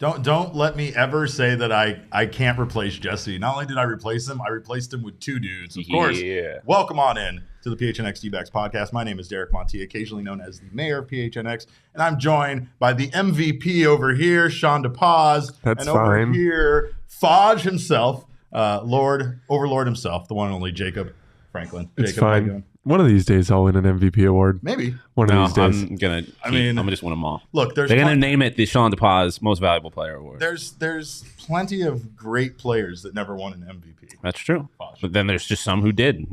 Don't let me ever say that I can't replace Jesse. Not only did I replace him, I replaced him with two dudes. Of course, welcome on in to the PHNX D-backs podcast. My name is Derek Monti, occasionally known as the mayor of PHNX, and I'm joined by the MVP over here, Sean DePaz. That's and fine. Over here, Fodge himself, Overlord himself, the one and only Jacob Franklin. It's Jacob, fine. One of these days, I'll win an MVP award. Maybe. One of these days. I'm gonna just win them all. Look, they're gonna name it the Sean DePaz Most Valuable Player Award. There's plenty of great players that never won an MVP. That's true. But then there's just some who did.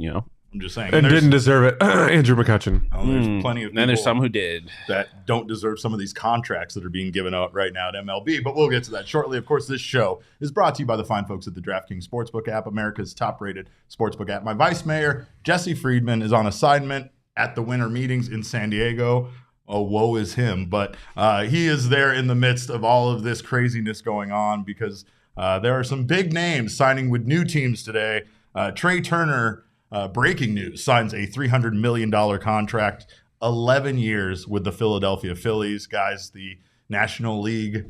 I'm just saying. And didn't deserve it. Andrew McCutcheon. There's plenty of people. Then there's some who did. That don't deserve some of these contracts that are being given out right now at MLB, but we'll get to that shortly. Of course, this show is brought to you by the fine folks at the DraftKings Sportsbook app, America's top-rated sportsbook app. My vice mayor, Jesse Friedman, is on assignment at the winter meetings in San Diego. Oh, woe is him. But he is there in the midst of all of this craziness going on because there are some big names signing with new teams today. Trea Turner, breaking news, signs a $300 million contract, 11 years with the Philadelphia Phillies. Guys, the National League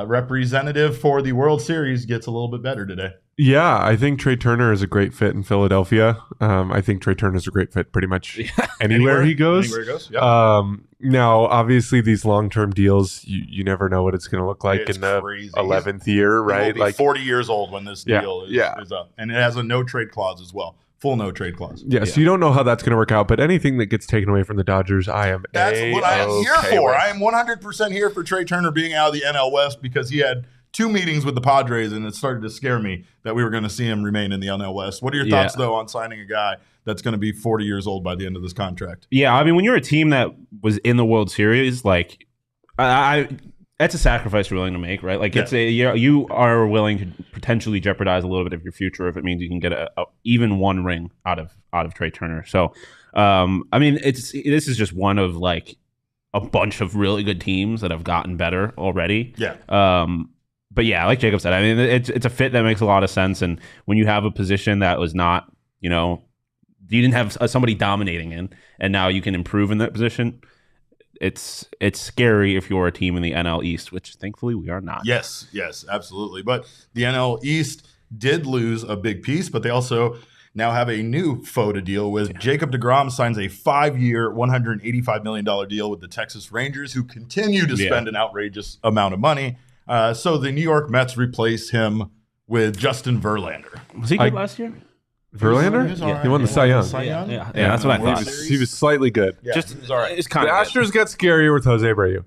representative for the World Series gets a little bit better today. Yeah, I think Trea Turner is a great fit in Philadelphia. I think Trea Turner is a great fit pretty much anywhere he goes. Anywhere he goes, yeah. Now, obviously, these long-term deals, you never know what it's going to look like in the crazy. 11th year, right? He will be 40 years old when this deal is up. And it has a no-trade clause as well. Full no-trade clause. Yeah, so you don't know how that's going to work out, but anything that gets taken away from the Dodgers, That's what I am here for. I am 100% here for Trea Turner being out of the NL West because he had 2 meetings with the Padres, and it started to scare me that we were going to see him remain in the NL West. What are your thoughts, though, on signing a guy that's going to be 40 years old by the end of this contract? Yeah, I mean, when you're a team that was in the World Series, like, that's a sacrifice you're willing to make, right? Like, you are willing to potentially jeopardize a little bit of your future if it means you can get a even one ring out of Trea Turner. So, I mean, this is just one of like a bunch of really good teams that have gotten better already. Yeah. But yeah, like Jacob said, I mean, it's a fit that makes a lot of sense. And when you have a position that was not, you didn't have somebody dominating in, and now you can improve in that position, it's scary if you're a team in the NL East, which thankfully we are not. Yes, absolutely. But the NL East did lose a big piece, but they also now have a new foe to deal with. Yeah. Jacob deGrom signs a 5-year, $185 million deal with the Texas Rangers, who continue to spend an outrageous amount of money. So the New York Mets replace him with Justin Verlander. Was he good last year? Verlander? He won the Cy Young. Yeah, that's what I thought. He was slightly good. Yeah, he was all right. The Astros got scarier with Jose Abreu.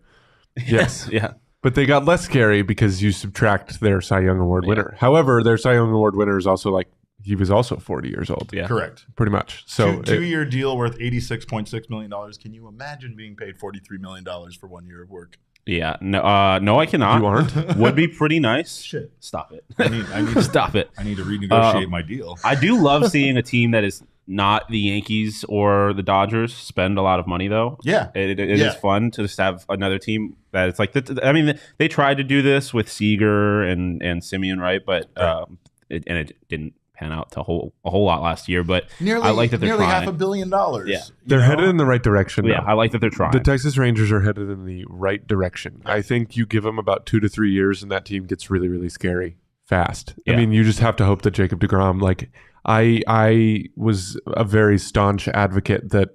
Yes. Yeah. But they got less scary because you subtract their Cy Young Award winner. However, their Cy Young Award winner is also he was also 40 years old. Yeah. Correct. Pretty much. So two-year deal worth $86.6 million. Can you imagine being paid $43 million for 1 year of work? Yeah, no, I cannot. You aren't? Would be pretty nice. Shit, stop it. I need to stop it. I need to renegotiate my deal. I do love seeing a team that is not the Yankees or the Dodgers spend a lot of money, though. Yeah, it is fun to just have another team that it's like. I mean, they tried to do this with Seager and Simeon, right? But it didn't pan out to a whole lot last year, but I like that they're nearly trying. $500 million. Yeah, they're headed in the right direction. Yeah, I like that they're trying. The Texas Rangers are headed in the right direction. I think you give them about 2 to 3 years, and that team gets really, really scary fast. Yeah. I mean, you just have to hope that Jacob deGrom. I was a very staunch advocate that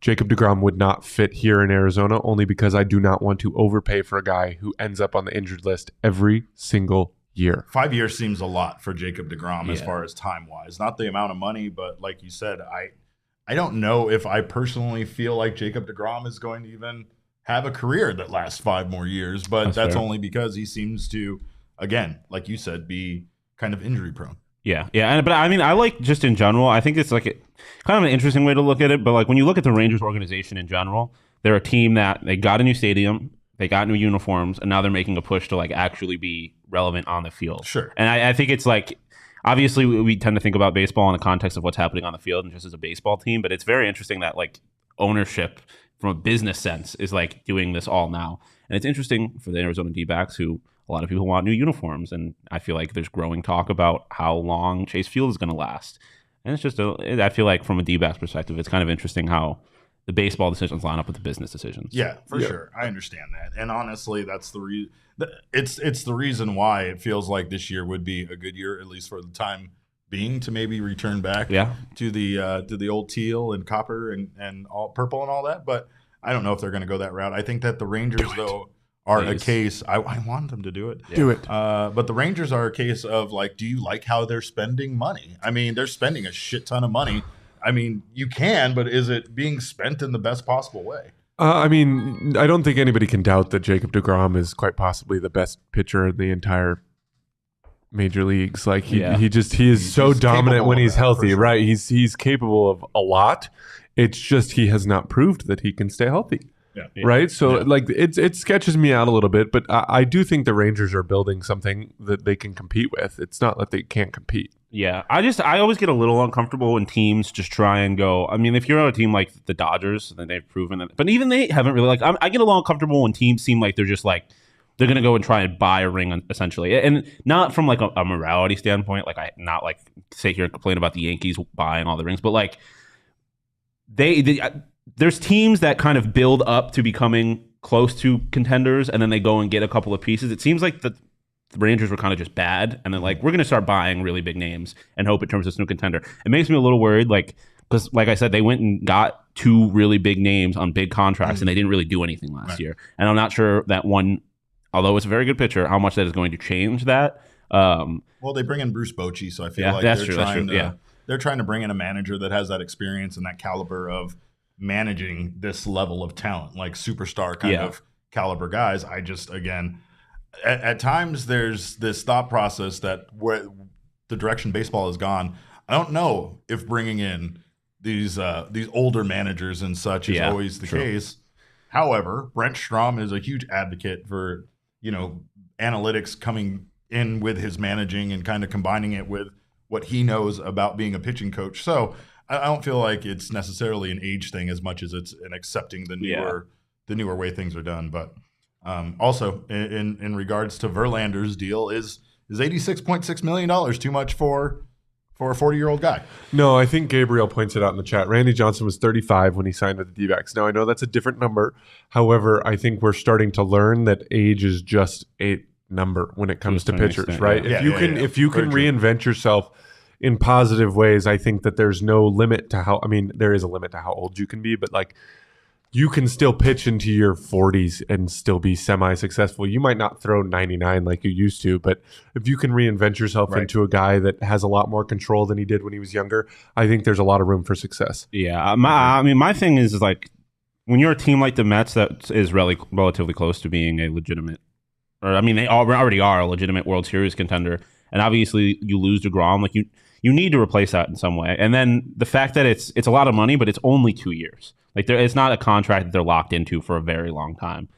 Jacob deGrom would not fit here in Arizona, only because I do not want to overpay for a guy who ends up on the injured list every single year. 5 years seems a lot for Jacob deGrom as far as time-wise. Not the amount of money, but like you said, I don't know if I personally feel like Jacob deGrom is going to even have a career that lasts 5 more years, but that's only because he seems to, again, like you said, be kind of injury-prone. Yeah. But I mean, I like just in general, I think it's like kind of an interesting way to look at it, but like when you look at the Rangers organization in general, they're a team that they got a new stadium, they got new uniforms, and now they're making a push to actually be relevant on the field. Sure. And I think it's obviously we tend to think about baseball in the context of what's happening on the field and just as a baseball team, but it's very interesting that ownership from a business sense is doing this all now. And it's interesting for the Arizona D-backs, who a lot of people want new uniforms, and I feel like there's growing talk about how long Chase Field is going to last. And it's just I feel like from a D-backs perspective, it's kind of interesting how the baseball decisions line up with the business decisions. Yeah, for sure. I understand that. And honestly, that's it's the reason why it feels like this year would be a good year, at least for the time being, to maybe return back to the old teal and copper and all purple and all that. But I don't know if they're going to go that route. I think that the Rangers, though, are a case. I want them to do it. Do it. But the Rangers are a case of, like, do you like how they're spending money? I mean, they're spending a shit ton of money. I mean, you can, but is it being spent in the best possible way? I mean, I don't think anybody can doubt that Jacob deGrom is quite possibly the best pitcher in the entire major leagues. Like he is so dominant when he's healthy, sure. Right? He's capable of a lot. It's just he has not proved that he can stay healthy. Yeah. Right. So like it sketches me out a little bit, but I do think the Rangers are building something that they can compete with. It's not that they can't compete. Yeah. I always get a little uncomfortable when teams just try and go. I mean, if you're on a team like the Dodgers, then they've proven that. But even they haven't really I get a little uncomfortable when teams seem like they're just like they're going to go and try and buy a ring essentially. And not from like a morality standpoint. Like not like sit here and complain about the Yankees buying all the rings, but like there's teams that kind of build up to becoming close to contenders, and then they go and get a couple of pieces. It seems like the Rangers were kind of just bad, and then like we're going to start buying really big names and hope it turns into a contender. It makes me a little worried, like because like I said, they went and got 2 really big names on big contracts, and they didn't really do anything last year. And I'm not sure that one, although it's a very good pitcher, how much that is going to change that. Well, they bring in Bruce Bochy, so I feel like they're trying to bring in a manager that has that experience and that caliber of managing this level of talent, like superstar kind of caliber guys. I just, again, at times there's this thought process that where the direction baseball has gone, I don't know if bringing in these older managers and such is always the case. However, Brent Strom is a huge advocate for, analytics coming in with his managing and kind of combining it with what he knows about being a pitching coach. So I don't feel like it's necessarily an age thing as much as it's an accepting the newer way things are done. But also in regards to Verlander's deal, is $86.6 million too much for a 40-year-old guy? No, I think Gabriel points it out in the chat. Randy Johnson was 35 when he signed with the D-backs. Now, I know that's a different number. However, I think we're starting to learn that age is just a number when it comes to pitchers, right? If you can reinvent yourself in positive ways, I think that there's no limit to how, there is a limit to how old you can be, but like you can still pitch into your 40s and still be semi-successful. You might not throw 99 like you used to, but if you can reinvent yourself into a guy that has a lot more control than he did when he was younger, I think there's a lot of room for success. Yeah. My thing is like when you're a team like the Mets that is relatively close to being a legitimate, they already are a legitimate World Series contender. And obviously you lose deGrom, like you need to replace that in some way. And then the fact that it's a lot of money, but it's only 2 years. Like it's not a contract that they're locked into for a very long time.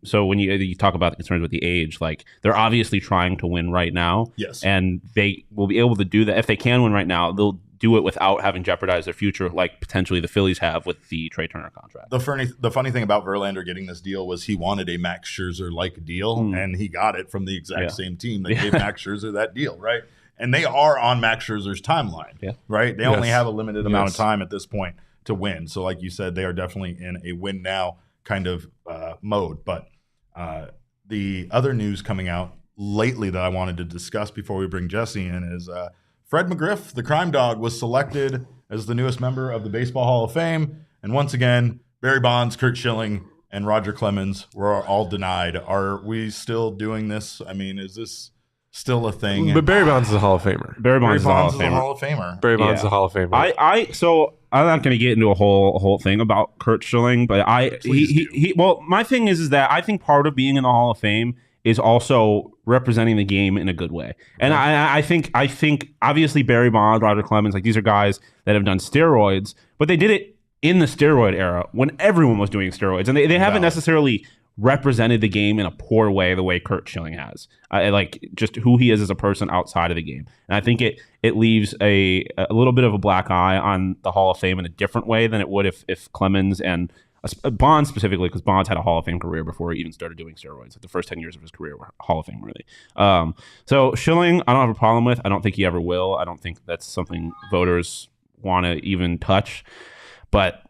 So when you talk about the concerns with the age, like they're obviously trying to win right now. Yes. And they will be able to do that. If they can win right now, they'll do it without having jeopardized their future, like potentially the Phillies have with the Trea Turner contract. The funny thing about Verlander getting this deal was he wanted a Max Scherzer-like deal, and he got it from the exact same team that gave Max Scherzer that deal, right? And they are on Max Scherzer's timeline, right? They only have a limited amount of time at this point to win. So like you said, they are definitely in a win now kind of mode. But the other news coming out lately that I wanted to discuss before we bring Jesse in is Fred McGriff, the crime dog, was selected as the newest member of the Baseball Hall of Fame. And once again, Barry Bonds, Curt Schilling, and Roger Clemens were all denied. Are we still doing this? Is this still a thing? But Barry Bonds is a Hall of Famer. Barry Bonds is a Hall of Famer. Barry Bonds is a Hall of Famer. So I'm not going to get into a whole thing about Curt Schilling, but my thing is that I think part of being in the Hall of Fame is also representing the game in a good way. And I think obviously Barry Bonds, Roger Clemens, like these are guys that have done steroids, but they did it in the steroid era when everyone was doing steroids. And they haven't necessarily represented the game in a poor way the way Curt Schilling has. Like just who he is as a person outside of the game. And I think it leaves a little bit of a black eye on the Hall of Fame in a different way than it would if Clemens and Bonds specifically, because Bonds had a Hall of Fame career before he even started doing steroids. Like the first 10 years of his career were Hall of Fame worthy. So Schilling, I don't have a problem with. I don't think he ever will. I don't think that's something voters want to even touch. But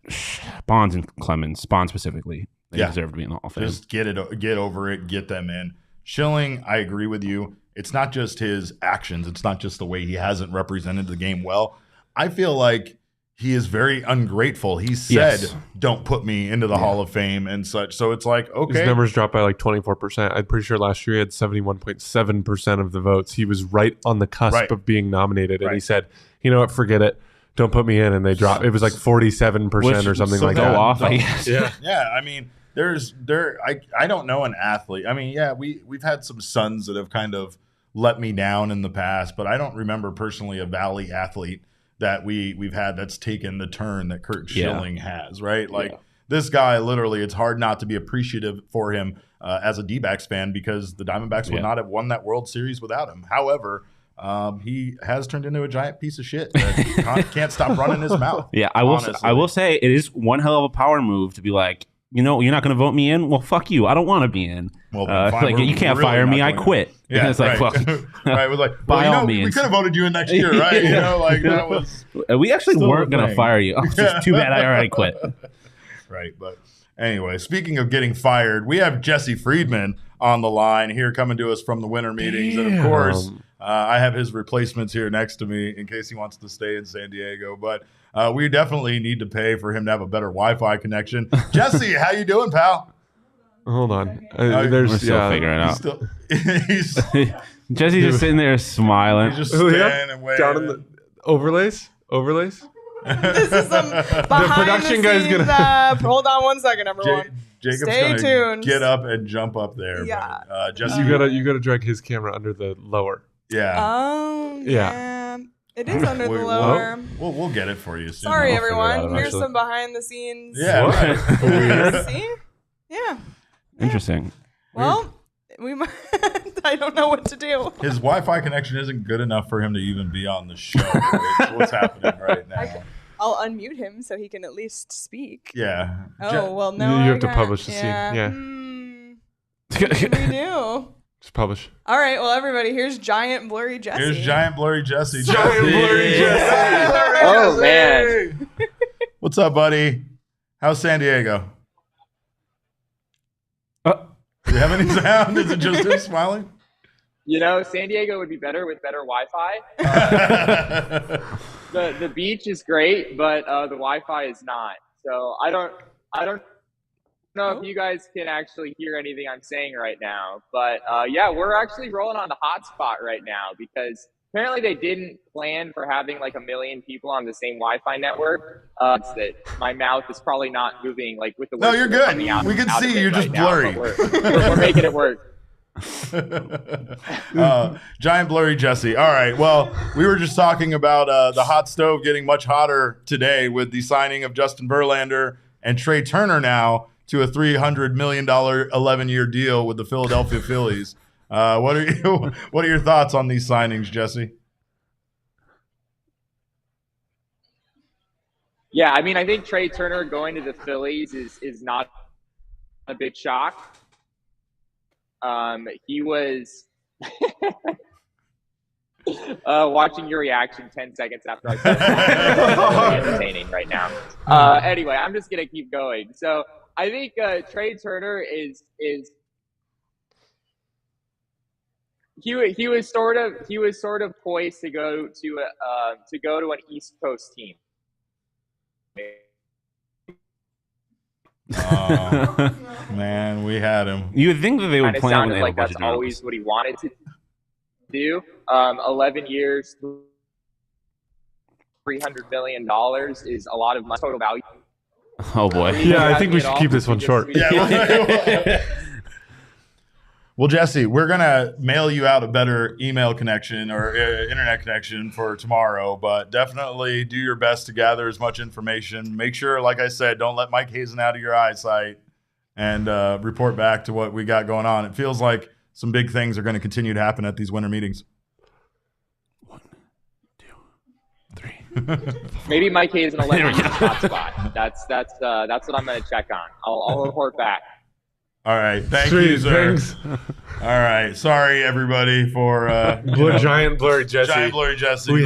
Bonds and Clemens, Bonds specifically, they deserve to be in the Hall of Fame. Just get over it, get them in. Schilling, I agree with you. It's not just his actions. It's not just the way he hasn't represented the game well. I feel like he is very ungrateful. He said, don't put me into the Hall of Fame and such. So it's like, okay. His numbers dropped by like 24%. I'm pretty sure last year he had 71.7% of the votes. He was right on the cusp of being nominated. And he said, you know what, forget it. Don't put me in. And they dropped. It was like 47% or something like that. Off, I guess. Yeah, I mean, I don't know an athlete. I mean, we've had some sons that have kind of let me down in the past, but I don't remember personally a Valley athlete that we've had that's taken the turn that Curt Schilling has, right? Like this guy, literally, it's hard not to be appreciative for him as a D-backs fan because the Diamondbacks would not have won that World Series without him. However, he has turned into a giant piece of shit that can't stop running his mouth. Yeah, I will say it is one hell of a power move to be like, you know, you're not going to vote me in? Well, fuck you. I don't want to be in. Well, like, you can't fire me. I quit. Yeah, it's like, fuck. Right. It was like, by all means. We could have voted you in next year, right? You know, like that was. We actually weren't going to fire you. It's just too bad I already quit. Right. But anyway, speaking of getting fired, we have Jesse Friedman on the line here coming to us from the winter meetings. And of course, I have his replacements here next to me in case he wants to stay in San Diego. But we definitely need to pay for him to have a better Wi-Fi connection. Jesse, how you doing, pal? Hold on. We're still figuring it out. Jesse's just sitting there smiling. He's just standing and waiting. Down in the overlays? This is some behind the production guy's scenes, hold on one second, everyone. Jacob's Stay gonna tuned. get up and jump up there. Yeah. But, Jesse, you gotta drag his camera under the lower. Yeah. Oh, yeah. It is under the lower. We'll get it for you soon. Sorry, everyone. Here's some behind the scenes. Yeah. Right. See? Yeah. Interesting. Well, we might. I don't know what to do. His Wi-Fi connection isn't good enough for him to even be on the show. What's happening right now? I'll unmute him so he can at least speak. Yeah. Oh, well, no. You have to publish the scene. Yeah. What do we do? Just publish. All right. Well, everybody, here's Giant Blurry Jesse. Here's Giant Blurry Jesse. Giant Blurry Jesse. Oh, man. What's up, buddy? How's San Diego? Do you have any sound? Is it just him smiling? You know, San Diego would be better with better Wi-Fi. The beach is great, but the Wi-Fi is not. So I don't know if you guys can actually hear anything I'm saying right now. But yeah, we're actually rolling on the hotspot right now because apparently they didn't plan for having like 1 million people on the same Wi-Fi network. It's that my mouth is probably not moving like with the. No, you're good. We can see you're just blurry. We're making it work. Giant Blurry Jesse. All right. Well, we were just talking about the hot stove getting much hotter today with the signing of Justin Verlander and Trea Turner now to a $300 million 11-year deal with the Philadelphia Phillies. What are your thoughts on these signings, Jesse? Yeah, I mean, I think Trea Turner going to the Phillies is not a big shock. He was watching your reaction 10 seconds after I said that. It's entertaining right now. Anyway, I'm just gonna keep going. So I think Trea Turner is he was sort of poised to go to an East Coast team. Oh, man, we had him. You would think that they would plan when like that's always what he wanted to do. 11 years, $300 million is a lot of money, total value. Oh boy. Yeah, I think we should keep this one short. Well, Jesse, we're going to mail you out a better email connection or internet connection for tomorrow, but definitely do your best to gather as much information. Make sure, like I said, don't let Mike Hazen out of your eyesight and report back to what we got going on. It feels like some big things are going to continue to happen at these winter meetings. 1, 2, 3. Maybe Mike Hazen will let me in the hot spot. That's what I'm going to check on. I'll report back. All right. Thank you, sir. Thanks. All right. Sorry, everybody, for Giant blurry Jesse. Giant blurry Jesse. We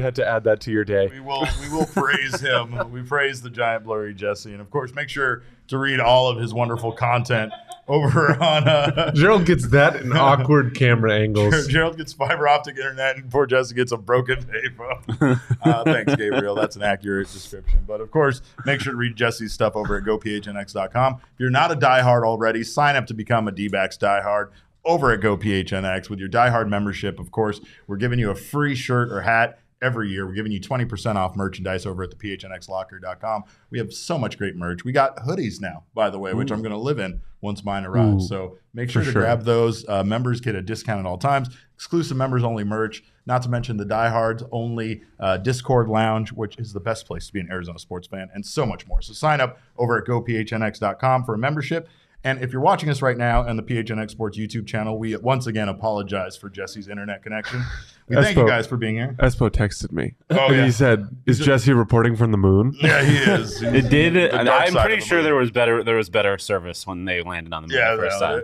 had to add that to your day. We will praise him. We praise the giant blurry Jesse, and of course, make sure to read all of his wonderful content over on. Gerald gets that in awkward camera angles. Gerald gets fiber optic internet, and poor Jesse gets a broken payphone. Thanks, Gabriel. That's an accurate description. But of course, make sure to read Jesse's stuff over at gophnx.com. If you're not a diehard already, sign up to become a D-backs diehard over at GoPHNX. With your diehard membership, of course, we're giving you a free shirt or hat every year. We're giving you 20% off merchandise over at the phnxlocker.com. We have so much great merch. We got hoodies now, by the way, which I'm going to live in once mine arrives. So make sure to grab those. Members get a discount at all times. Exclusive members only merch, not to mention the diehards only Discord lounge, which is the best place to be an Arizona sports fan, and so much more. So sign up over at gophnx.com for a membership. And if you're watching us right now on the PHNX Sports YouTube channel, we once again apologize for Jesse's internet connection. We thank you guys for being here. Espo texted me. Oh, yeah. He said, "Is Jesse reporting from the moon?" Yeah, he is. It did. I'm pretty the sure moon. there was better service when they landed on the moon the first time.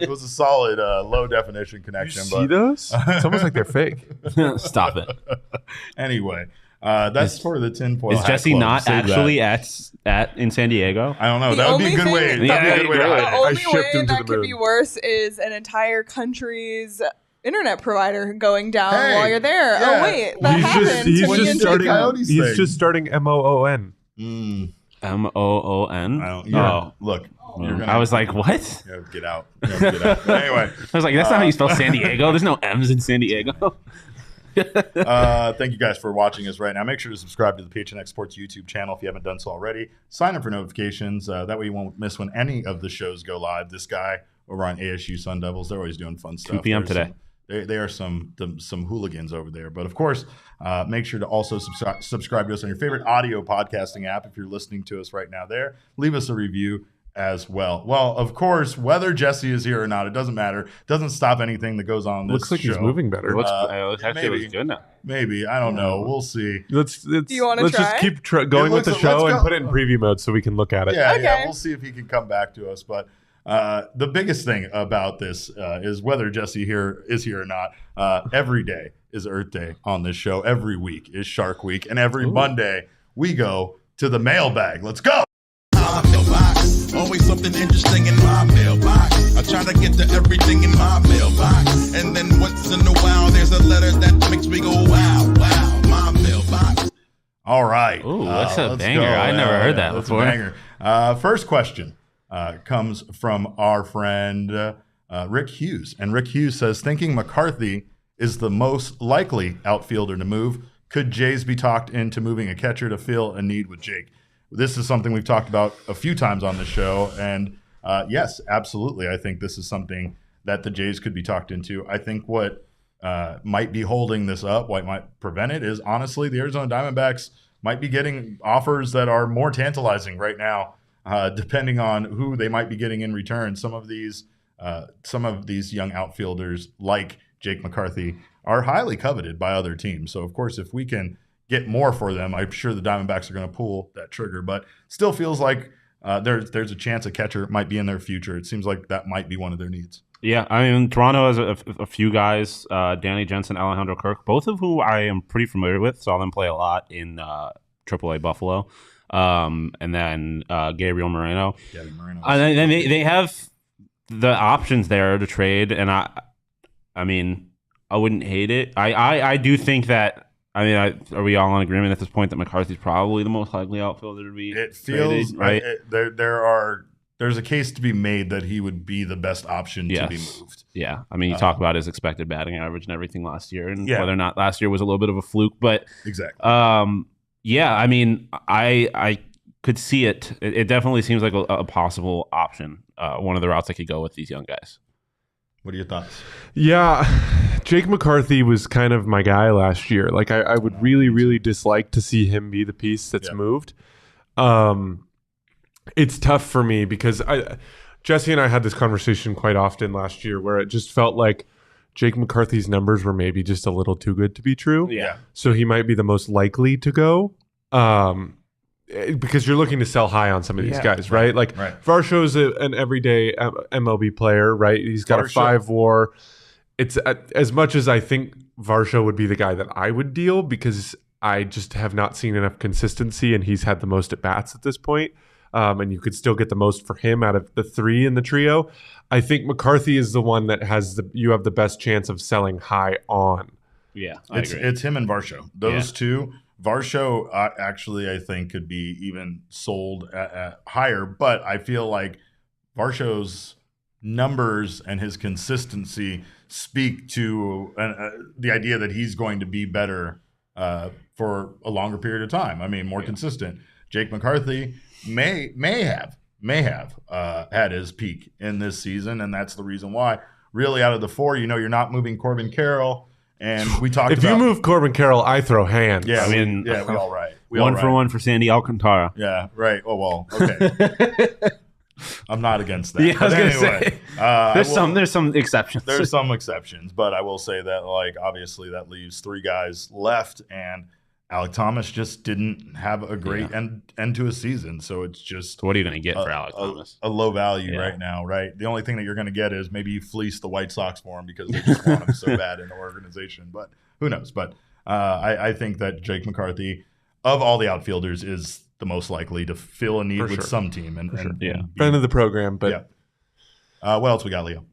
It was a solid low definition connection. You see those? It's almost like they're fake. Stop it. Anyway, that's for the tinfoil. Is hat Jesse club. not Save actually that. at in San Diego? I don't know. The That would be a only good way. thing- That'd be a good way to Yeah, hide The it. only shipped way him to that the could moon. be worse is an entire country's internet provider going down Hey, while you're there. yeah. Oh wait, that happened. He's when you just did starting. Coyotes thing. He's just starting MOON. Mm, MOON. I don't. Oh, Look. You're gonna, I was like, what? you have to get out. You have to get out. But anyway. I was like, that's not how you spell San Diego. There's no M's in San Diego. Thank you guys for watching us right now. Make sure to subscribe to the PHNX Sports YouTube channel if you haven't done so already. Sign up for notifications. That way you won't miss when any of the shows go live. This guy over on ASU Sun Devils, they're always doing fun stuff. 2 p.m. today. They are some hooligans over there. But of course, make sure to also subscribe to us on your favorite audio podcasting app if you're listening to us right now there. Leave us a review as well. Well, of course, whether Jesse is here or not, it doesn't matter. It doesn't stop anything that goes on in this Looks like show. he's moving better. It looks maybe. good now. Maybe. I don't know. We'll see. Let's you wanna just try? keep going with the Let's show go. and put it in preview mode so we can look at it. Yeah, Okay. We'll see if he can come back to us. But the biggest thing about this is whether Jesse is here or not. Every day is Earth Day on this show. Every week is Shark Week. And every Monday, we go to the mailbag. Let's go. My mailbox. Always something interesting in my mailbox. I try to get to everything in my mailbox. And then once in a while, there's a letter that makes me go, wow, wow, my mailbox. All right. Ooh, that's a let's banger. go. I never heard that that's before. A banger. First question comes from our friend Rick Hughes. And Rick Hughes says, thinking McCarthy is the most likely outfielder to move, could Jays be talked into moving a catcher to fill a need with Jake? This is something we've talked about a few times on the show. And yes, absolutely. I think this is something that the Jays could be talked into. I think what might be holding this up, what might prevent it, is honestly the Arizona Diamondbacks might be getting offers that are more tantalizing right now, depending on who they might be getting in return. Some of these young outfielders, like Jake McCarthy, are highly coveted by other teams. So, of course, if we can get more for them, I'm sure the Diamondbacks are going to pull that trigger. But still feels like there's a chance a catcher might be in their future. It seems like that might be one of their needs. Yeah, I mean, Toronto has a few guys, Danny Jensen, Alejandro Kirk, both of who I am pretty familiar with. Saw them play a lot in AAA Buffalo. And then Gabriel Moreno. And then they have the options there to trade, and I mean, I wouldn't hate it. I do think that. I mean, are we all in agreement at this point that McCarthy's probably the most likely outfielder to be? It feels traded, right. There's a case to be made that he would be the best option to be moved. Yeah, I mean, you talk about his expected batting average and everything last year, and Yeah. whether or not last year was a little bit of a fluke, but Exactly. yeah, I mean, I could see it. It definitely seems like a possible option. One of the routes I could go with these young guys. What are your thoughts? Yeah, Jake McCarthy was kind of my guy last year. Like I would really, really dislike to see him be the piece that's moved. It's tough for me because Jesse and I had this conversation quite often last year where it just felt like Jake McCarthy's numbers were maybe just a little too good to be true. Yeah. So he might be the most likely to go. because you're looking to sell high on some of these guys, right? Like Varsho's an everyday MLB player, right? He's got a 5 WAR. It's as much as I think Varsho would be the guy that I would deal, because I just have not seen enough consistency, and he's had the most at bats at this point. And you could still get the most for him out of the 3 in the trio. I think McCarthy is the one that you have the best chance of selling high on. Yeah, it's him and Varsho. Those two. Varsho actually, I think, could be even sold at higher, but I feel like Varsho's numbers and his consistency speak to the idea that he's going to be better for a longer period of time. I mean, more consistent. Jake McCarthy may have had his peak in this season, and that's the reason why. Really, out of the 4, you're not moving Corbin Carroll, and we talked about... If you move Corbin Carroll, I throw hands. Yeah, we all right. One for Sandy Alcantara. Yeah, right. Oh, well, okay. I'm not against that. Yeah, I was going to say. There's some exceptions. There's some exceptions, but I will say that, obviously that leaves 3 guys left, and Alek Thomas just didn't have a great end to his season. So it's just... What are you going to get for Alek Thomas? A low value right now, right? The only thing that you're going to get is maybe you fleece the White Sox for him because they just want him so bad in the organization. But who knows? But I think that Jake McCarthy, of all the outfielders, is the most likely to fill a need with some team. And friend of the program, but... Yeah. What else we got, Leo?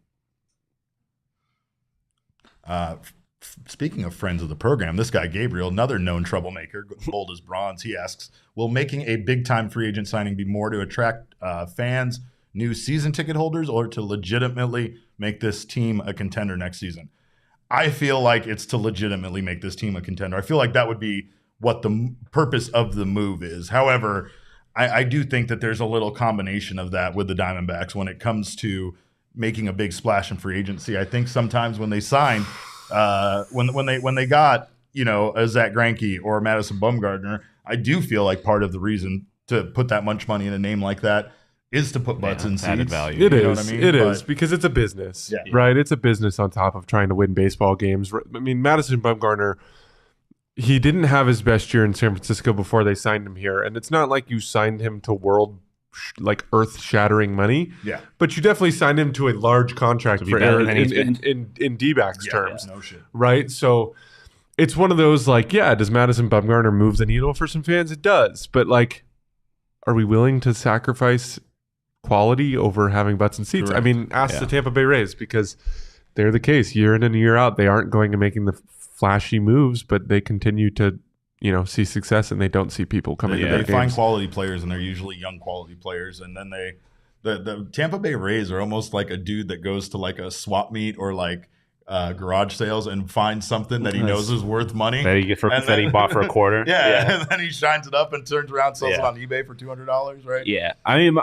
Speaking of friends of the program, this guy, Gabriel, another known troublemaker, bold as bronze, he asks, will making a big-time free agent signing be more to attract fans, new season ticket holders, or to legitimately make this team a contender next season? I feel like it's to legitimately make this team a contender. I feel like that would be what the purpose of the move is. However, I do think that there's a little combination of that with the Diamondbacks when it comes to making a big splash in free agency. I think sometimes when they sign... when they got a Zach Greinke or Madison Bumgarner, I do feel like part of the reason to put that much money in a name like that is to put butts in seats. Added value. It is. I mean? It is because it's a business, right? It's a business on top of trying to win baseball games. I mean, Madison Bumgarner, he didn't have his best year in San Francisco before they signed him here, and it's not like you signed him to earth-shattering money. Yeah. But you definitely signed him to a large contract for in D-backs terms. No shit. Right? So it's one of those does Madison Bumgarner move the needle for some fans? It does. But are we willing to sacrifice quality over having butts and seats? Correct. I mean, ask the Tampa Bay Rays, because they're the case year in and year out. They aren't going to making the flashy moves, but they continue to see success, and they don't see people coming to their games. They find quality players, and they're usually young quality players. And then the Tampa Bay Rays are almost like a dude that goes to a swap meet or garage sales and finds something that he knows is worth money. That he bought for a quarter. And then he shines it up and turns around, sells it on eBay for $200, right? Yeah. I mean,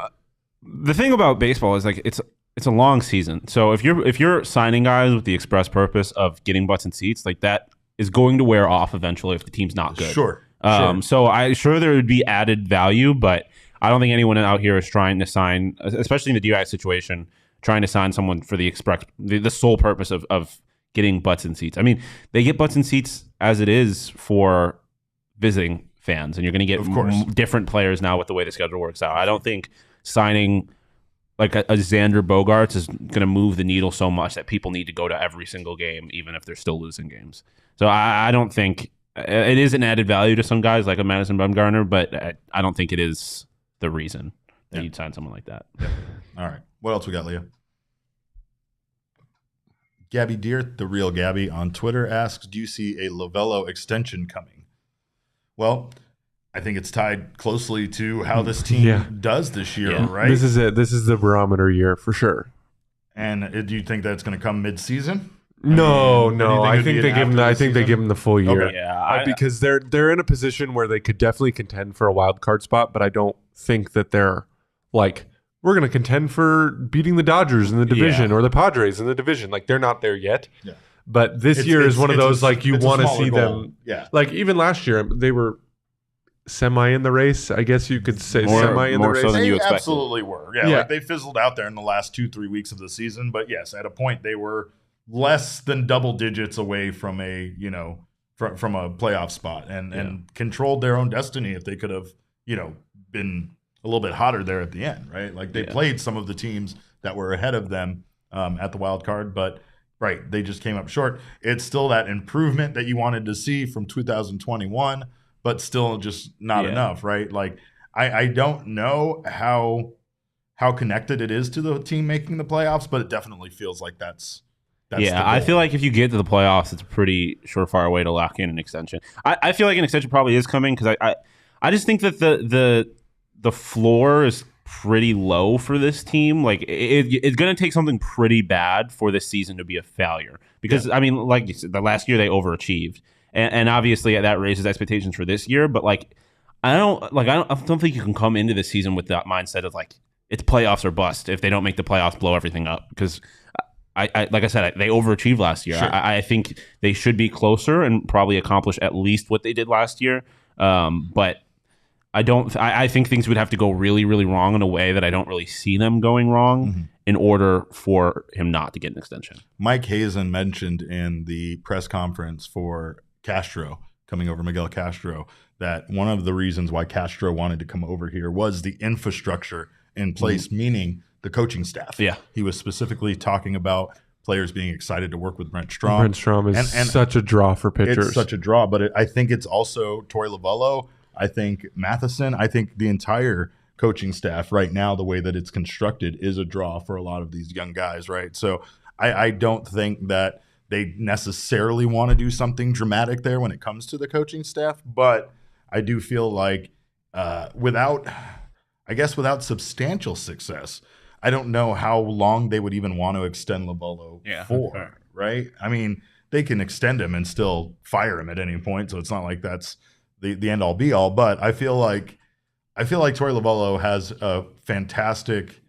the thing about baseball is it's a long season. So if you're signing guys with the express purpose of getting butts and seats, that is going to wear off eventually if the team's not good. Sure. So I'm sure there would be added value, but I don't think anyone out here is trying to sign, especially in the DI situation, trying to sign someone for the sole purpose of getting butts and seats. I mean, they get butts and seats as it is for visiting fans, and you're going to get different players now with the way the schedule works out. I don't think signing a Xander Bogaerts is going to move the needle so much that people need to go to every single game, even if they're still losing games. So I don't think it is an added value to some guys like a Madison Bumgarner, but I don't think it is the reason that you'd sign someone like that. Yeah. All right. What else we got, Leah? Gabby Deer, the real Gabby, on Twitter asks, do you see a Lovullo extension coming? Well, I think it's tied closely to how this team does this year, right? This is it. This is the barometer year for sure. And do you think that's going to come mid-season? No. I think they give him. I think they give him the full year. Okay. Yeah, because they're in a position where they could definitely contend for a wild card spot, but I don't think that they're we're going to contend for beating the Dodgers in the division or the Padres in the division. They're not there yet. Yeah. But this year is one of those you want to see them. Yeah. Even last year they were semi in the race. I guess you could say semi in the race. So than you expected. Absolutely were. Yeah. They fizzled out there in the last 2-3 weeks of the season, but yes, at a point they were less than double digits away from a from a playoff spot and controlled their own destiny if they could have been a little bit hotter there at the end, right? Like they played some of the teams that were ahead of them at the wild card, but they just came up short. It's still that improvement that you wanted to see from 2021, but still just not enough, right? Like I don't know how connected it is to the team making the playoffs, but it definitely feels like that's I feel like if you get to the playoffs, it's a pretty surefire way to lock in an extension. I feel like an extension probably is coming because I just think that the floor is pretty low for this team. Like it's going to take something pretty bad for this season to be a failure because I mean, like you said, the last year they overachieved, and obviously that raises expectations for this year. But like I don't think you can come into this season with that mindset of like it's playoffs or bust. If they don't make the playoffs, blow everything up because. Like I said, they overachieved last year. Sure. I think they should be closer and probably accomplish at least what they did last year. But I don't. I think things would have to go really, really wrong in a way that I don't really see them going wrong in order for him not to get an extension. Mike Hazen mentioned in the press conference for Castro, coming over Miguel Castro, that one of the reasons why Castro wanted to come over here was the infrastructure in place, meaning the coaching staff. Yeah. He was specifically talking about players being excited to work with Brent Strom. Brent Strom is such a draw for pitchers. It's such a draw, but I think it's also Torey Lovullo. I think Matheson. I think the entire coaching staff right now, the way that it's constructed, is a draw for a lot of these young guys, right? So I don't think that they necessarily want to do something dramatic there when it comes to the coaching staff, but I do feel like without substantial success, I don't know how long they would even want to extend Lovullo for, right? I mean, they can extend him and still fire him at any point, so it's not like that's the end all be all. But I feel like Torey Lovullo has a fantastic,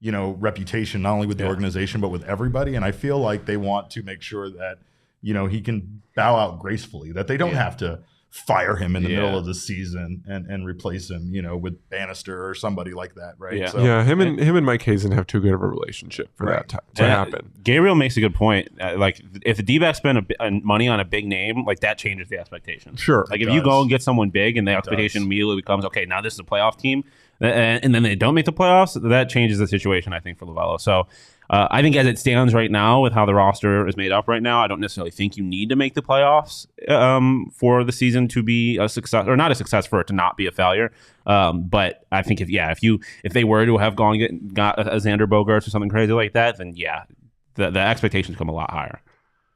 reputation not only with the organization but with everybody, and I feel like they want to make sure that he can bow out gracefully, that they don't have to fire him in the middle of the season and replace him, with Bannister or somebody like that, right? Yeah, So, him and Mike Hazen have too good of a relationship for that to happen. Gabriel makes a good point. Like if the D-backs spend money on a big name, like that changes the expectations. Sure. Like if you go and get someone big and the expectation immediately becomes, okay, now this is a playoff team, and then they don't make the playoffs, that changes the situation, I think, for Lovullo. So I think as it stands right now with how the roster is made up right now, I don't necessarily think you need to make the playoffs for the season to be a success, or not a success for it to not be a failure. But I think if they were to have got a Xander Bogaerts or something crazy like that, then the expectations come a lot higher.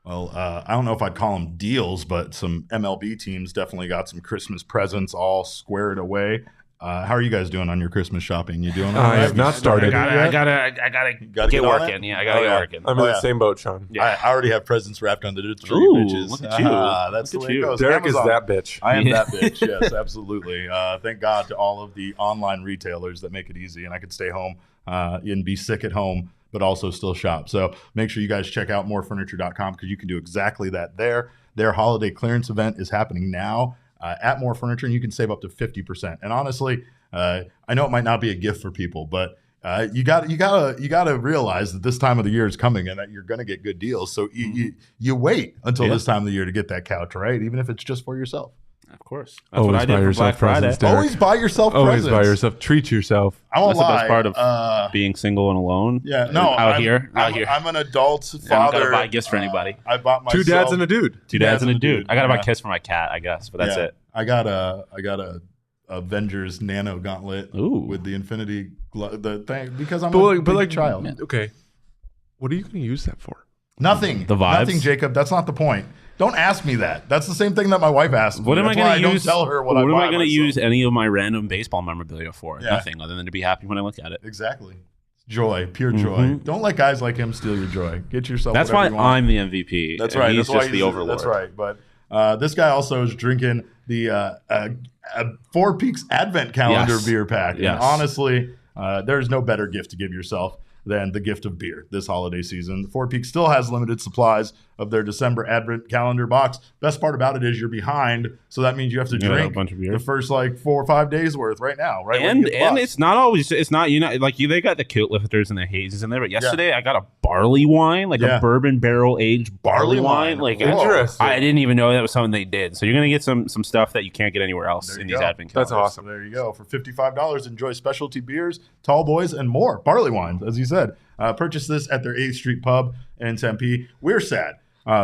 Well, I don't know if I'd call them deals, but some MLB teams definitely got some Christmas presents all squared away. How are you guys doing on your Christmas shopping? You doing all right? I have not started. I gotta get working. Yeah, I gotta get working. I'm in the same boat, Sean. Yeah. I already have presents wrapped under the tree, bitches. Look at you. That's the way it goes. Derek Amazon. is that bitch. I am that bitch, yes, absolutely. Thank God to all of the online retailers that make it easy, and I could stay home and be sick at home, but also still shop. So make sure you guys check out morefurniture.com because you can do exactly that there. Their holiday clearance event is happening now at More Furniture, and you can save up to 50%. And honestly, I know it might not be a gift for people, but you gotta realize that this time of the year is coming and that you're gonna get good deals. So you wait until this time of the year to get that couch, right? Even if it's just for yourself. Of course. That's always what I did for Black Friday. Always buy yourself presents. Always buy yourself. Treat yourself. I won't That's lie. the best part of being single and alone. Yeah, no. Out here. I'm an adult father. I'm not gonna buy gifts for anybody. I bought myself 2 dads and a dude. Two dads and a dude. I gotta buy gifts for my cat, I guess, but that's it. I got a Avengers Nano Gauntlet with the Infinity the thing because I'm a big child. Okay, what are you going to use that for? Nothing. The vibes. Nothing, Jacob. That's not the point. Don't ask me that. That's the same thing that my wife asked me. What am I going to use? Don't tell her what am I going to use any of my random baseball memorabilia for? Yeah. Nothing other than to be happy when I look at it. Exactly. Joy, pure joy. Don't let guys like him steal your joy. Get yourself. That's why I'm the MVP. That's right. He's that's just the overlord. That's right. But this guy also is drinking the Four Peaks Advent Calendar beer pack. Yes. And honestly, there's no better gift to give yourself than the gift of beer this holiday season. Four Peaks still has limited supplies of their December Advent calendar box. Best part about it is you're behind, so that means you have to drink a bunch of beer. the first like 4 or 5 days worth right now, right? And it's not always, it's not, like they got the kilt lifters and the hazes in there, but yesterday I got a barley wine, like a bourbon barrel aged barley wine. Like, interesting. I didn't even know that was something they did. So you're gonna get some stuff that you can't get anywhere else in these Advent calendars. That's awesome. So there you go. For $55, enjoy specialty beers, tall boys, and more barley wines, as you said. Purchase this at their 8th Street Pub in Tempe. We're sad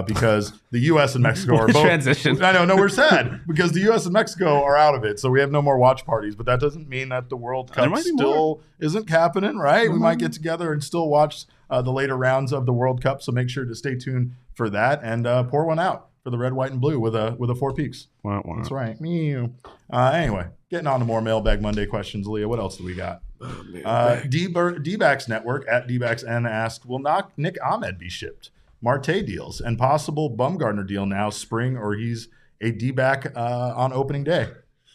because the U.S. and Mexico are both. Transition. I know. No, we're sad because the U.S. and Mexico are out of it, so we have no more watch parties. But that doesn't mean that the World Cup still isn't happening, right? Mm-hmm. We might get together and still watch the later rounds of the World Cup. So make sure to stay tuned for that and pour one out for the red, white, and blue with a Four Peaks. Wow. That's right. Meow. Anyway, getting on to more Mailbag Monday questions. Leah, what else do we got? D-Backs Network at D-Backs-N asked, will Nick Ahmed be shipped? Marte deals and possible Bumgarner deal now, spring, or he's a D-back on opening day.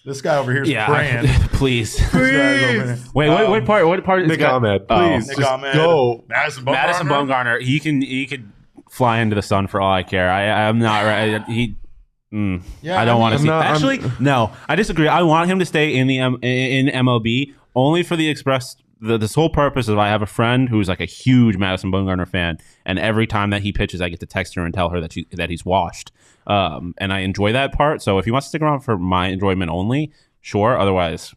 This guy over here is praying. Please. Please. Wait, what part is Nick Ahmed, please. Nick just Ahmed. go. Madison Bumgarner. He could fly into the sun for all I care. I'm not right. I don't want to see. No, I disagree. I want him to stay in the in MLB only for the express. The sole purpose is I have a friend who's like a huge Madison Bumgarner fan, and every time that he pitches, I get to text her and tell her that he's washed. And I enjoy that part. So if he wants to stick around for my enjoyment only, sure. Otherwise,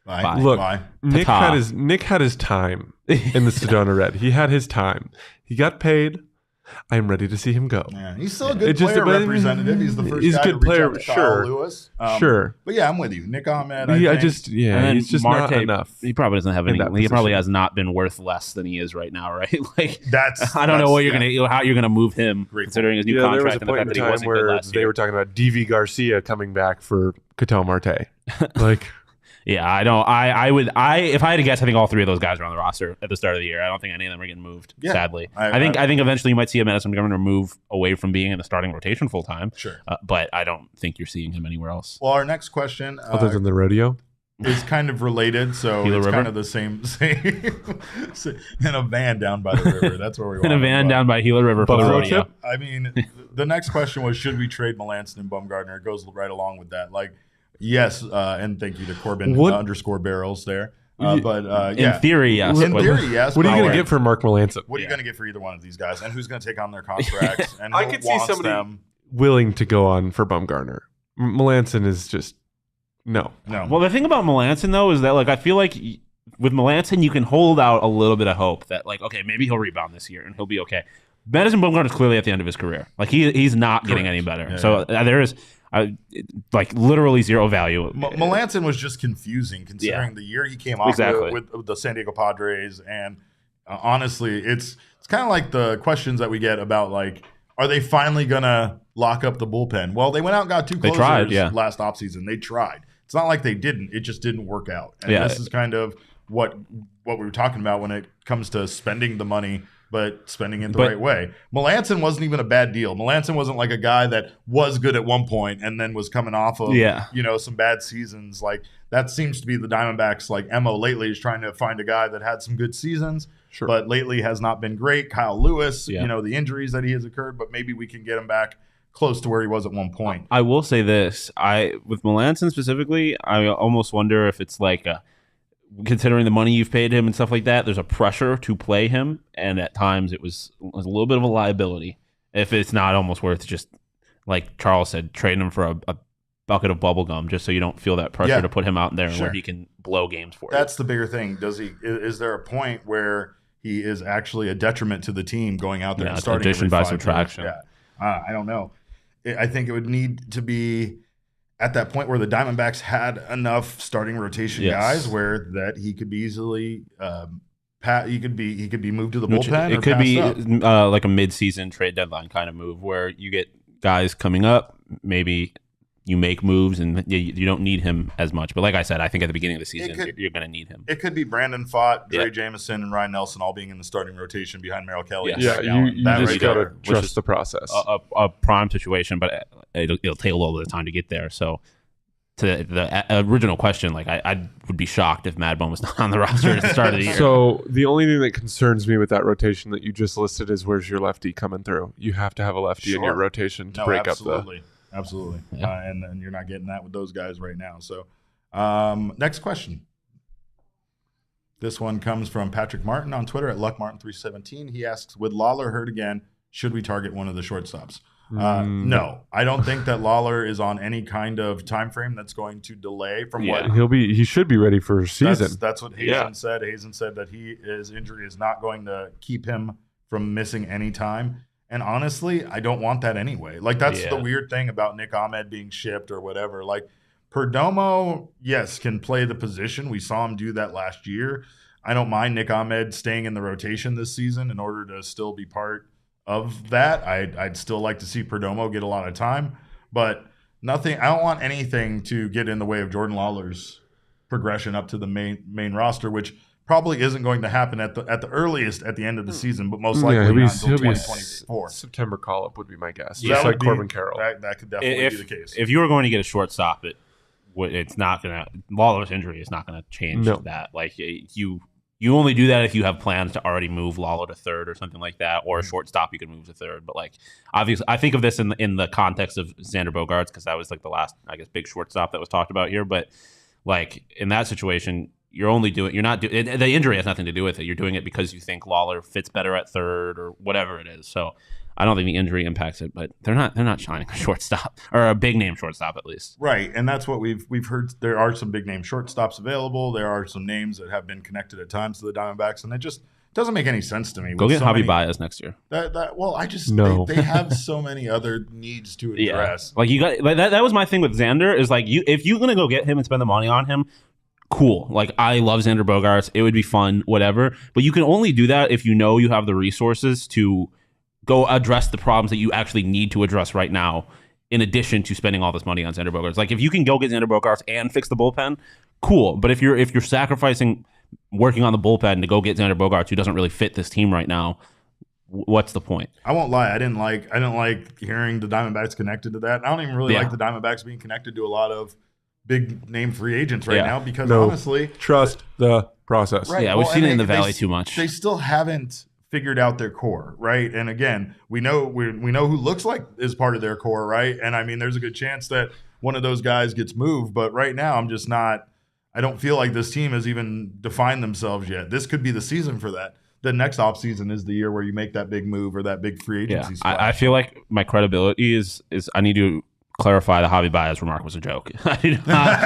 bye. Look, Bye. Nick had his time in the Sedona Red. He had his time. He got paid. I'm ready to see him go. Yeah, he's still a good player representative. He's the first guy to reach out to Kyle Lewis. Sure. But yeah, I'm with you. Nick Ahmed, he's just not enough. He probably doesn't have any. He probably has not been worth less than he is right now, right? Like I don't know what how you're gonna move him, considering his new contract and the fact that he wasn't good last year. They were talking about DV Garcia coming back for Ketel Marte. Like. Yeah, I don't. If I had to guess, I think all 3 of those guys are on the roster at the start of the year. I don't think any of them are getting moved. Yeah, sadly, I think eventually you might see a Madison Bumgarner move away from being in the starting rotation full time. Sure, but I don't think you're seeing him anywhere else. Well, our next question, other than the rodeo, is kind of related. So it's kind of the same in a van down by the river. That's where we want. In a van down by Gila River for the rodeo. I mean, the next question was, should we trade Melanson and Bumgarner? It goes right along with that. Like. Yes, and thank you to Corbin _barrels there. But in theory, yes. In theory, yes. What are you going to get for Mark Melanson? What are you going to get for either one of these guys? And who's going to take on their contracts? And I could see somebody willing to go on for Bumgarner. Melanson is just no. Well, the thing about Melanson though is that like I feel like with Melanson you can hold out a little bit of hope that like okay maybe he'll rebound this year and he'll be okay. Madison Bumgarner is clearly at the end of his career. Like he's not getting any better. Yeah, so there is. Like literally zero value. Melanson was just confusing considering the year he came off with the San Diego Padres, and honestly, it's kind of like the questions that we get about like, are they finally gonna lock up the bullpen? Well, they went out and got 2 closers last offseason. They tried. It's not like they didn't. It just didn't work out. And this is kind of what we were talking about when it comes to spending the money. But spending it the right way. Melanson wasn't even a bad deal. Melanson wasn't like a guy that was good at one point and then was coming off of some bad seasons. Like that seems to be the Diamondbacks like MO lately is trying to find a guy that had some good seasons, but lately has not been great. Kyle Lewis, the injuries that he has occurred, but maybe we can get him back close to where he was at one point. I will say this: with Melanson specifically, I almost wonder if it's like considering the money you've paid him and stuff like that, there's a pressure to play him, and at times it was a little bit of a liability. If it's not almost worth just, like Charles said, trading him for a bucket of bubble gum, just so you don't feel that pressure to put him out there where he can blow games for you. That's the bigger thing. Is there a point where he is actually a detriment to the team going out there and starting addition by subtraction? Yeah, I don't know. I think it would need to be at that point where the Diamondbacks had enough starting rotation guys where that he could be easily he could be moved to the bullpen. It could be like a mid-season trade deadline kind of move where you get guys coming up, maybe you make moves and you don't need him as much. But like I said, I think at the beginning of the season you're going to need him. It could be Brandon Fott, Trey Jameson, and Ryan Nelson all being in the starting rotation behind Merrill Kelly. Yeah, you just got to trust the process. A prime situation, but it'll take a little bit of time to get there. So to the original question, like I would be shocked if Mad Bum was not on the roster at the start of the year. So the only thing that concerns me with that rotation that you just listed is where's your lefty coming through? You have to have a lefty in your rotation to break up the. Absolutely. And you're not getting that with those guys right now. So next question. This one comes from Patrick Martin on Twitter at LuckMartin317. He asks, with Lawlar hurt again, should we target one of the shortstops? No, I don't think that Lawlar is on any kind of time frame that's going to delay from what he should be ready for season. That's what Hazen said. Hazen said that his injury is not going to keep him from missing any time. And honestly, I don't want that anyway. Like, that's the weird thing about Nick Ahmed being shipped or whatever. Like, Perdomo, yes, can play the position. We saw him do that last year. I don't mind Nick Ahmed staying in the rotation this season in order to still be part of that. I'd still like to see Perdomo get a lot of time, but nothing. I don't want anything to get in the way of Jordan Lawlar's progression up to the main roster, which probably isn't going to happen at the earliest at the end of the season, but most likely not until 2024. September call-up would be my guess. Yeah, just like Corbin Carroll. That could definitely be the case. If you were going to get a shortstop, it's not gonna. Lawlar's injury is not gonna change that. Like you only do that if you have plans to already move Lawlar to third or something like that, or a shortstop you can move to third. But like, obviously, I think of this in the context of Xander Bogaerts, because that was like the last, I guess, big shortstop that was talked about here. But like in that situation, the injury has nothing to do with it. You're doing it because you think Lawlar fits better at third or whatever it is. So I don't think the injury impacts it, but they're not shining a shortstop, or a big name shortstop at least. Right, and that's what we've heard. There are some big name shortstops available. There are some names that have been connected at times to the Diamondbacks, and it just doesn't make any sense to me. Go get Javi Baez next year. They have so many other needs to address. Like you got that was my thing with Xander, is like if you're gonna go get him and spend the money on him, cool. Like, I love Xander Bogaerts. It would be fun, whatever. But you can only do that if you know you have the resources to go address the problems that you actually need to address right now, in addition to spending all this money on Xander Bogaerts. Like, if you can go get Xander Bogaerts and fix the bullpen, cool. But if you're sacrificing working on the bullpen to go get Xander Bogaerts, who doesn't really fit this team right now, what's the point? I won't lie. I didn't like hearing the Diamondbacks connected to that. I don't even really like the Diamondbacks being connected to a lot of big name free agents right now, because honestly, trust the process. Right. Yeah, we've seen it in the Valley too much. They still haven't figured out their core, right? And again, we know who looks like is part of their core, right? And I mean, there's a good chance that one of those guys gets moved, but right now I'm just not. I don't feel like this team has even defined themselves yet. This could be the season for that. The next offseason is the year where you make that big move or that big free agency splash. I feel like my credibility is I need to clarify the Javi Baez remark was a joke. I do not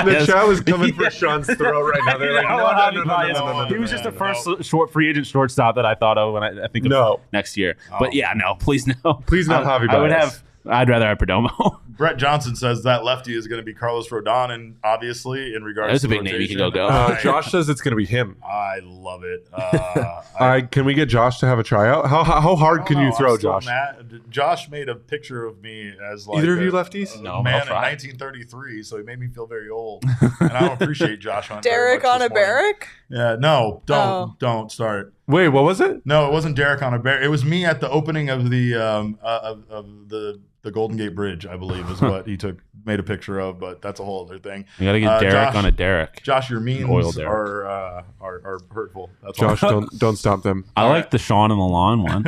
the chat was coming for Sean's throat right now. They're like, no. He was just the first free agent shortstop that I thought of when I think of next year. But yeah, no, please no. Please not Javi Baez. I'd rather have Perdomo. Brett Johnson says that lefty is going to be Carlos Rodon, and obviously in regards that's to a big rotation, name. He can go. Josh says it's going to be him. I love it. Can we get Josh to have a tryout? How hard can you throw, Josh? Josh made a picture of me as like either of you lefties? No, man in 1933, so he made me feel very old, and I don't appreciate Josh Hunt. Derek on a Barrack? Yeah, no, don't start. Wait, what was it? No, it wasn't Derek on a Barrack. It was me at the opening of the Golden Gate Bridge, I believe, is what he made a picture of, but that's a whole other thing. You got to get Derek on a Derek. Josh, your memes are hurtful. That's Josh, don't stop them. I like the Sean on the lawn one.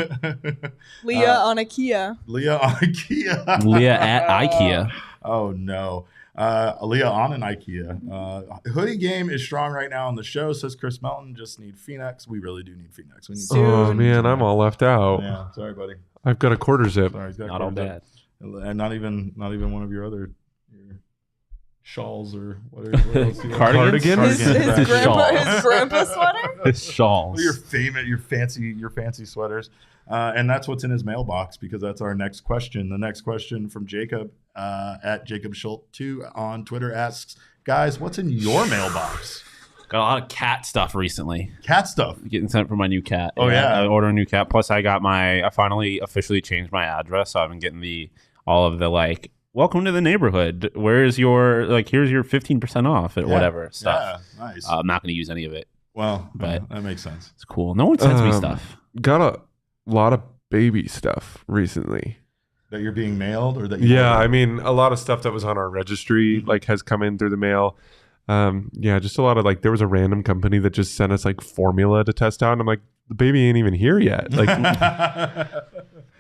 Leah on a Kia. Leah on a Kia. Leah at IKEA. Oh no. Leah on an IKEA. Hoodie game is strong right now on the show, says Chris Melton. Just need PHNX. We really do need PHNX. We need oh man, I'm all left out. Yeah, sorry, buddy. I've got a quarter zip. Sorry, not all bad. And not even one of your shawls or whatever. Cardigan? His grandpa sweater? His shawls. Your fancy sweaters. And that's what's in his mailbox, because that's our next question. The next question from Jacob at Jacob Schultz 2 on Twitter asks, guys, what's in your mailbox? Got a lot of cat stuff recently. Cat stuff? Getting sent for my new cat. Oh, yeah. I ordered a new cat. Plus, I finally officially changed my address. So I've been getting all of the, like, welcome to the neighborhood. Where's your, like, here's your 15% off at whatever stuff. Yeah, nice. I'm not going to use any of it. Well, but that makes sense. It's cool. No one sends me stuff. Got a lot of baby stuff recently. that you're being mailed, or that you Yeah, ordered? I mean, a lot of stuff that was on our registry like has come in through the mail. Yeah, just a lot of like, there was a random company that just sent us like formula to test out, and I'm like, the baby ain't even here yet. Like,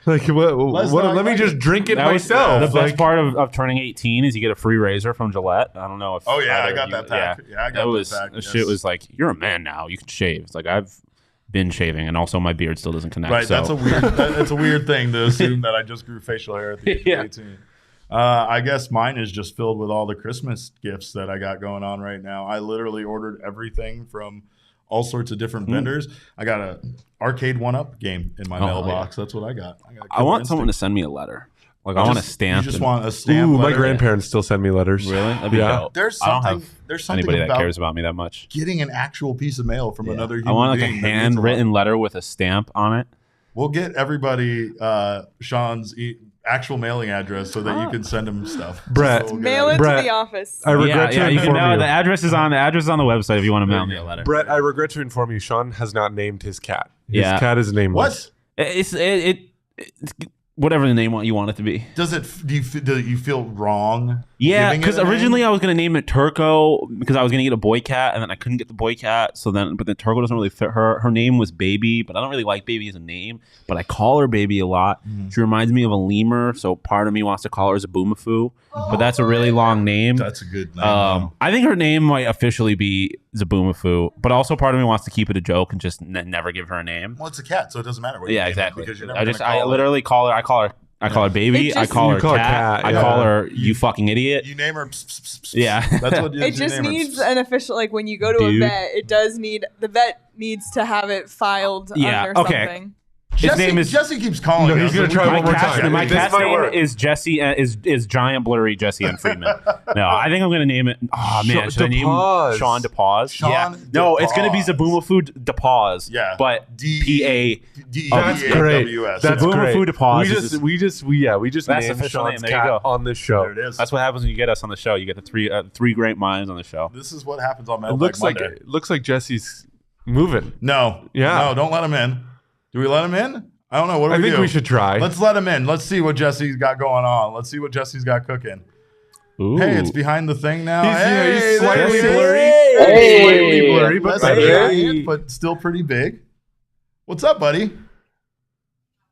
like let me just drink it That was myself. the best Like, part of turning 18 is you get a free razor from Gillette. I don't know if Oh, yeah, I either got of you- that pack. Yeah, I got that was, that pack, the yes. shit was like, you're a man now. You can shave. It's like, I've been shaving, and also my beard still doesn't connect. Right, so. that's a weird. That's a weird thing to assume that I just grew facial hair at the age Yeah. of 18. I guess mine is just filled with all the Christmas gifts that I got going on right now. I literally ordered everything from all sorts of different vendors. I got a arcade 1-up game in my mailbox. That's what I got. I want someone to send me a letter. Like, I want a stamp. You just want a stamp. ooh, my letter? grandparents still send me letters. Really? That'd be Yeah. dope. There's I don't something. have There's something anybody that about cares about me that much. getting an actual piece of mail from another human I want like a being that means lot. handwritten letter with a stamp on it. We'll get everybody Sean's actual mailing address so that you can send him stuff. Brett, So we'll get Mail out it of Brett, to the office. I regret yeah, to you can inform know you. the address is on the website if you want to mail me a letter. Brett, I regret to inform you, Sean has not named his cat. His Yeah. cat is nameless. What? It's whatever the name you want it to be. Does it? Do you feel wrong? Yeah, giving it because a name? originally I was gonna name it Turco because I was gonna get a boy cat, and then I couldn't get the boy cat. But then Turco doesn't really fit her. Her name was Baby, but I don't really like Baby as a name. But I call her Baby a lot. She reminds me of a lemur, so part of me wants to call her Zaboomafu. But that's a really long name. That's a good name. I think her name might officially be Zaboomafu, but also part of me wants to keep it a joke and just never give her a name. Well, it's a cat, so it doesn't matter what. you Yeah, name it, exactly. Because you're never I gonna call literally call her. I call her Baby. It I just- call You her call her cat. cat, I yeah. call her you fucking idiot. You name her. Pss, pss, pss, pss. Yeah. That's what It just needs an official, like when you go to Dude. a vet, the vet needs to have it filed Yeah, under okay. something. His name is Jesse keeps calling. No, us, he's gonna so try we- one more time. My This cat's might name work. is Jesse. Is giant blurry Jesse and Friedman. No, I think I'm gonna name it. Oh man, should I name DePause. him Sean DePause? Sean Yeah. No, it's gonna be DePause. Zaboomafu DePause. Yeah. But D-E- That's great. DEAWS. That's Zaboomafu great. DePause We is- just That's named official name. Sean's There you cat go. on this show. There it is. That's what happens when you get us on the show. You get the three great minds on the show. This is what happens on It Mailbag Monday. looks like Jesse's moving. No. Yeah. No, don't let him in. Do we let him in? I don't know. What do I we think do? we should try. Let's let him in. Let's see what Jesse's got going on. Let's see what Jesse's got cooking. Ooh. Hey, it's behind the thing now. He's Hey, slightly there he blurry. is. Hey. Slightly blurry, but Less better. giant, but still pretty big. What's up, buddy?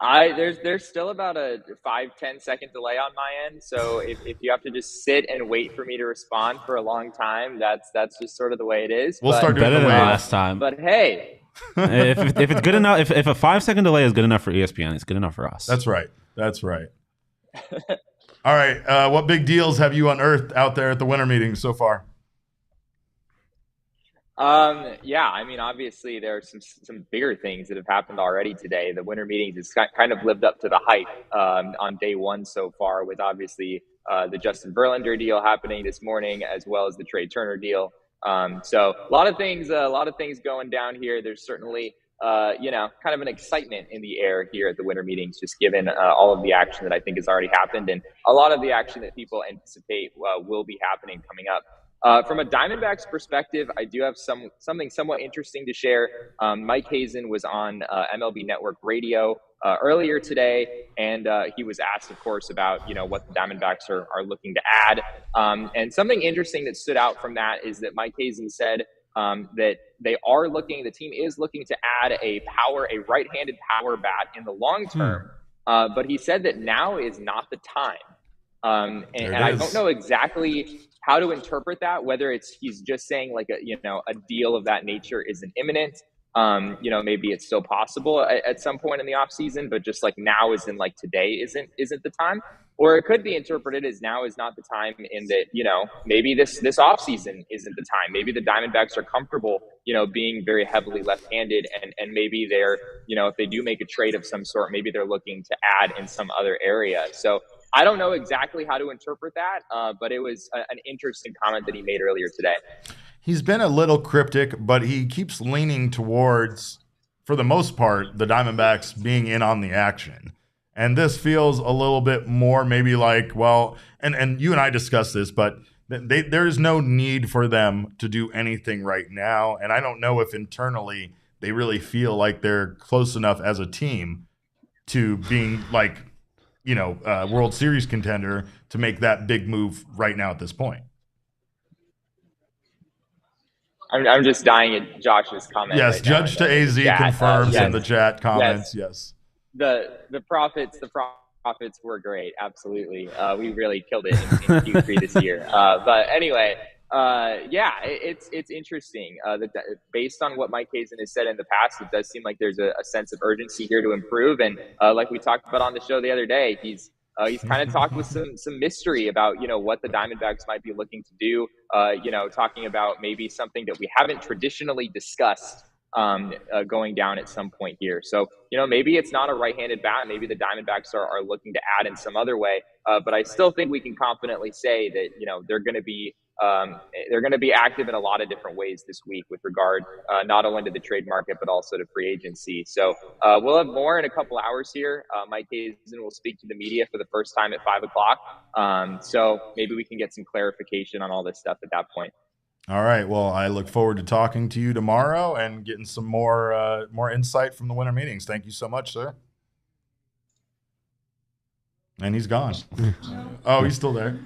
There's still about a 5-10 second delay on my end. So if you have to just sit and wait for me to respond for a long time, that's just sort of the way it is. We'll But- start doing Better the than wave. last time. But hey, if it's good enough, if a 5-second delay is good enough for ESPN, it's good enough for us. That's right. That's right. All right. What big deals have you unearthed out there at the winter meetings so far? yeah, I mean, obviously there are some bigger things that have happened already today. The winter meetings has kind of lived up to the hype on day one so far, with obviously the Justin Verlander deal happening this morning, as well as the Trea Turner deal. So a lot of things going down here. There's certainly kind of an excitement in the air here at the winter meetings, just given all of the action that I think has already happened, and a lot of the action that people anticipate will be happening coming up. From a Diamondbacks perspective, I do have something somewhat interesting to share. Mike Hazen was on MLB Network Radio earlier today, and he was asked, of course, about what the Diamondbacks are looking to add. And something interesting that stood out from that is that Mike Hazen said that the team is looking to add a right-handed power bat in the long term, but he said that now is not the time. And I don't know exactly how to interpret that, whether he's just saying like a deal of that nature isn't imminent. Maybe it's still possible at some point in the off season, but just like now is in like today isn't the time. Or it could be interpreted as now is not the time, in that, maybe this off season isn't the time. Maybe the Diamondbacks are comfortable, being very heavily left-handed, and maybe they're, if they do make a trade of some sort, maybe they're looking to add in some other area. So I don't know exactly how to interpret that, but it was an interesting comment that he made earlier today. He's been a little cryptic, but he keeps leaning towards, for the most part, the Diamondbacks being in on the action. And this feels a little bit more maybe like, well, and you and I discussed this, but there is no need for them to do anything right now. And I don't know if internally they really feel like they're close enough as a team to being like, World Series contender to make that big move right now at this point. I'm just dying at Josh's comment. Yes, right Judge now to AZ confirms yes. in the chat comments. Yes. The profits were great. Absolutely. We really killed it in Q3 this year. But anyway, it's interesting. Based on what Mike Hazen has said in the past, it does seem like there's a sense of urgency here to improve. And like we talked about on the show the other day, he's kind of talked with some mystery about, what the Diamondbacks might be looking to do, talking about maybe something that we haven't traditionally discussed going down at some point here. So, maybe it's not a right-handed bat. Maybe the Diamondbacks are looking to add in some other way. But I still think we can confidently say that, they're going to be active in a lot of different ways this week with regard not only to the trade market, but also to free agency. So we'll have more in a couple hours here. Mike Hazen will speak to the media for the first time at 5 o'clock. So maybe we can get some clarification on all this stuff at that point. All right. Well, I look forward to talking to you tomorrow and getting some more insight from the winter meetings. Thank you so much, sir. And he's gone. Oh, he's still there.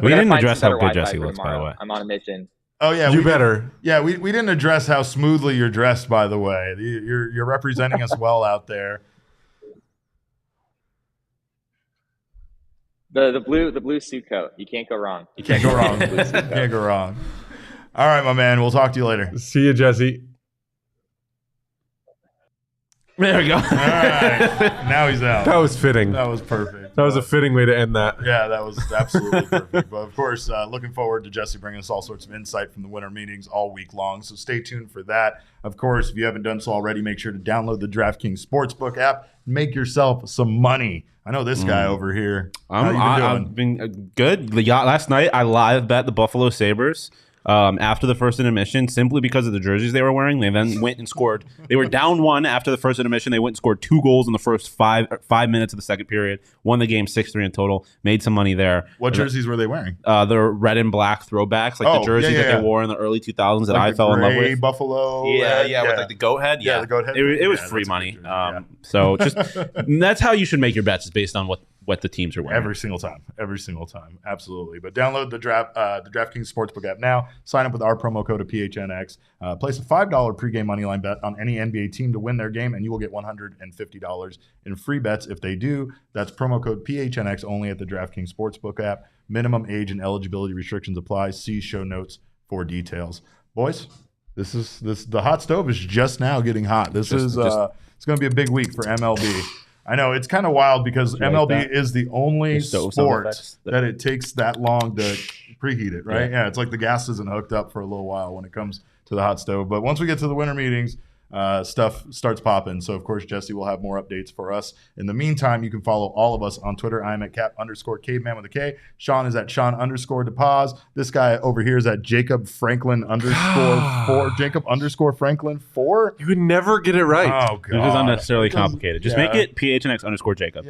We didn't address how good Jesse looks, by the way. I'm on a mission. Oh yeah, you better. Yeah, we didn't address how smoothly you're dressed. By the way, you're representing us well out there. The blue suit coat. You can't go wrong. You can't go wrong. Can't go wrong. All right, my man. We'll talk to you later. See you, Jesse. There we go. All right. Now he's out. That was fitting. That was perfect. That was a fitting way to end that. Yeah, that was absolutely perfect. But of course, looking forward to Jesse bringing us all sorts of insight from the winter meetings all week long. So stay tuned for that. Of course, if you haven't done so already, make sure to download the DraftKings Sportsbook app. Make yourself some money. I know this guy over here. I've been good. Last night, I live bet the Buffalo Sabres. After the first intermission, simply because of the jerseys they were wearing. They then went and scored. They were down 1 after the first intermission. They went and scored 2 goals in the first 5 minutes of the second period. Won the game 6-3 in total. Made some money there. What jerseys were they wearing? The red and black throwbacks, like the jerseys that they wore in the early 2000s that I fell in love with. Buffalo. Yeah, with like the goat head. Yeah, the goat head. It was free money. So just that's how you should make your bets, is based on what the teams are wearing. Every single time. Absolutely. But download the DraftKings Sportsbook app now. Sign up with our promo code of PHNX. Place a $5 pregame moneyline bet on any NBA team to win their game, and you will get $150 in free bets if they do. That's promo code PHNX only at the DraftKings Sportsbook app. Minimum age and eligibility restrictions apply. See show notes for details. Boys, the hot stove is just now getting hot. It's going to be a big week for MLB. I know it's kind of wild because MLB is the only sport that it takes that long to preheat it, right? Yeah, it's like the gas isn't hooked up for a little while when it comes to the hot stove. But once we get to the winter meetings, stuff starts popping. So, of course, Jesse will have more updates for us. In the meantime, you can follow all of us on Twitter. I'm at Cap_caveman with a K. Sean is at Sean_DePaz. This guy over here is at Jacob Franklin _4. Jacob _Franklin 4. You would never get it right. Oh, God. This is unnecessarily complicated. Just make it PHNX _Jacob.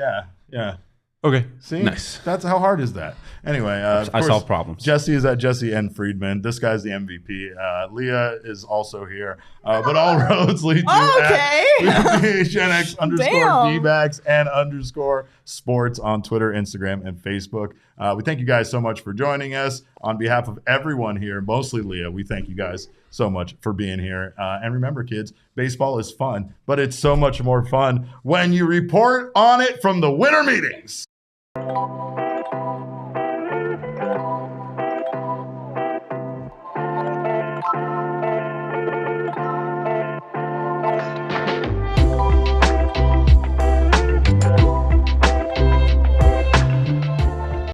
Yeah. Okay. See? Nice. How hard is that? Anyway, I solve problems. Jesse is at Jesse N. Friedman. This guy's the MVP. Leah is also here. But all roads lead to at PHNX _DBacks and _sports on Twitter, Instagram, and Facebook. We thank you guys so much for joining us. On behalf of everyone here, mostly Leah, we thank you guys so much for being here. And remember, kids, baseball is fun, but it's so much more fun when you report on it from the winter meetings.